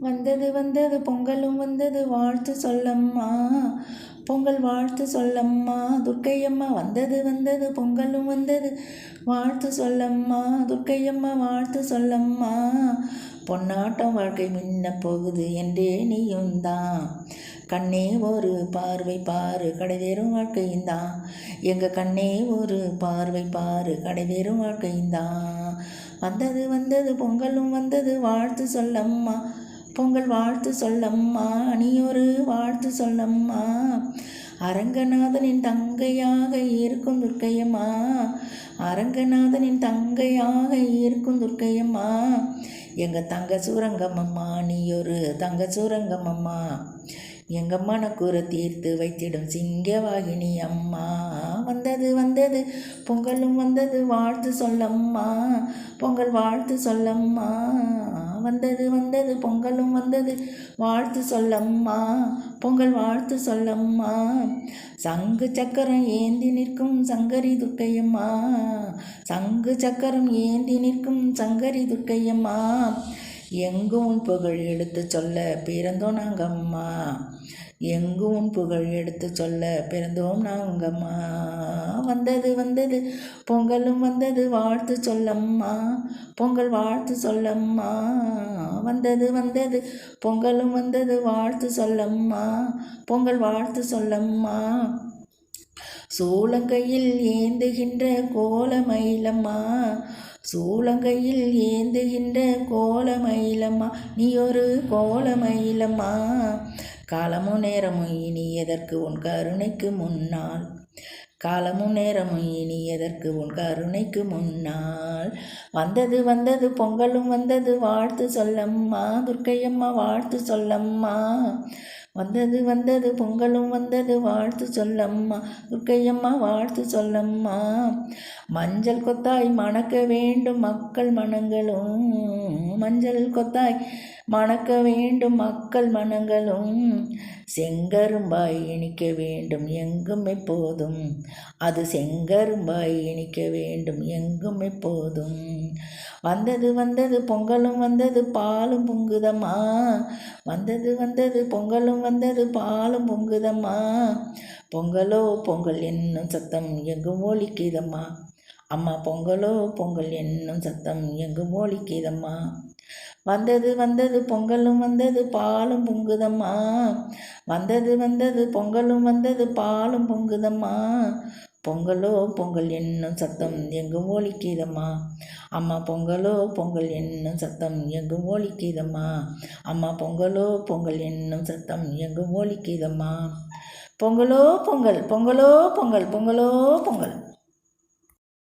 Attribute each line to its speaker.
Speaker 1: வந்தது வந்தது பொங்கலும் வந்தது வாழ்த்து சொல்லம்மா, பொங்கல் வாழ்த்து சொல்லம்மா துர்க்கையம்மா. வந்தது வந்தது பொங்கலும் வந்தது வாழ்த்து சொல்லம்மா துர்க்கையம்மா, வாழ்த்து சொல்லம்மா. பொன்னாட்டம் வாழ்க்கை மின்ன போகுது என்றே நீயும் தான், கண்ணே ஒரு பார்வை பாரு கடைவேறும் வாழ்க்கையுந்தான். எங்கள் கண்ணே ஒரு பார்வை பாரு கடைவேறும் வாழ்க்கையுந்தான். வந்தது வந்தது பொங்கலும் வந்தது வாழ்த்து சொல்லம்மா, பொங்கல் வாழ்த்து சொல்லம்மா. நீ ஒரு வாழ்த்து சொல்லம்மா. அரங்கநாதனின் தங்கையாக இருக்கும் துர்க்கையம்மா, அரங்கநாதனின் தங்கையாக இருக்கும் துர்க்கையம்மா. எங்கள் தங்க சூரங்கம்மம்மா, நீ ஒரு தங்க சூரங்கம்மம்மா. எங்கள் மனக்கூரை தீர்த்து வைத்திடும் சிங்கவாகினி அம்மா. வந்தது வந்தது பொங்கலும் வந்தது வாழ்த்து சொல்லம்மா, பொங்கல் வாழ்த்து சொல்லம்மா. வந்தது வந்தது பொங்கலும் வந்தது வாழ்த்து சொல்லம்மா, பொங்கல் வாழ்த்து சொல்லம்மா. சங்கு சக்கரம் ஏந்தி நிற்கும் சங்கரி துர்க்கையம்மா, சங்கு சக்கரம் ஏந்தி நிற்கும் சங்கரி துர்க்கையம்மா. எங்கும் உன் புகழ் எடுத்து சொல்ல பிறந்தோம் நாங்கம்மா, எங்கும் உன் புகழ் எடுத்து சொல்ல பிறந்தோம் நாங்கம்மா. வந்தது வந்தது பொங்கலும் வந்தது வாழ்த்து சொல்லம்மா, பொங்கல் வாழ்த்து சொல்லம்மா. வந்தது வந்தது பொங்கலும் வந்தது வாழ்த்து சொல்லம்மா, பொங்கல் வாழ்த்து சொல்லம்மா. சூளங்கையில் ஏந்துகின்ற கோலமயிலம்மா, சூளங்கையில் ஏந்துகின்ற கோலமயிலம்மா. நீ ஒரு கோலமயிலம்மா. காலமும் நேரமும் இனி எதற்கு உன் கருணைக்கு முன்னால், காலமும் நேரமும் இனி எதற்கு உன் கருணைக்கு முன்னால். வந்தது வந்தது பொங்கலும் வந்தது வாழ்த்து சொல்லம்மா துர்க்கையம்மா, வாழ்த்து சொல்லம்மா. வந்தது வந்தது பொங்கலும் வந்தது வாழ்த்து சொல்லம்மா துர்க்கையம்மா, வாழ்த்து சொல்லம்மா. மஞ்சள் கொத்தாய் மணக்க வேண்டும் மக்கள் மனங்களும், மஞ்சள் கொத்தாய் மணக்க வேண்டும் மக்கள் மனங்களும். செங்கரும்பாய் இனிக்க வேண்டும் எங்கும் எப்போதும், அது செங்கரும்பாய் இனிக்க வேண்டும் எங்கும் எப்போதும். வந்தது வந்தது பொங்கலும் வந்தது பாலும் பொங்குதம்மா, வந்தது வந்தது பொங்கலும் வந்தது பாலும் பொங்குதம்மா. பொங்கலோ பொங்கல் என்னும் சத்தம் எங்கும் ஒலிக்குதம்மா அம்மா, பொங்கலோ பொங்கல் என்னும் சத்தம் எங்கும் ஒலிக்குதம்மா. வந்தது வந்தது பொங்கலும் வந்தது பாலும் பொங்குதம்மா, வந்தது வந்தது பொங்கலும் வந்தது பாலும் பொங்குதம்மா. பொங்கலோ பொங்கல் என்னும் சத்தம் எங்கும் ஒலிக்குதம்மா அம்மா, பொங்கலோ பொங்கல் என்னும் சத்தம் எங்கும் ஒலிக்குதம்மா அம்மா, பொங்கலோ பொங்கல் என்னும் சத்தம் எங்கும் ஒலிக்குதம்மா. பொங்கலோ பொங்கல், பொங்கலோ பொங்கல், பொங்கலோ பொங்கல்.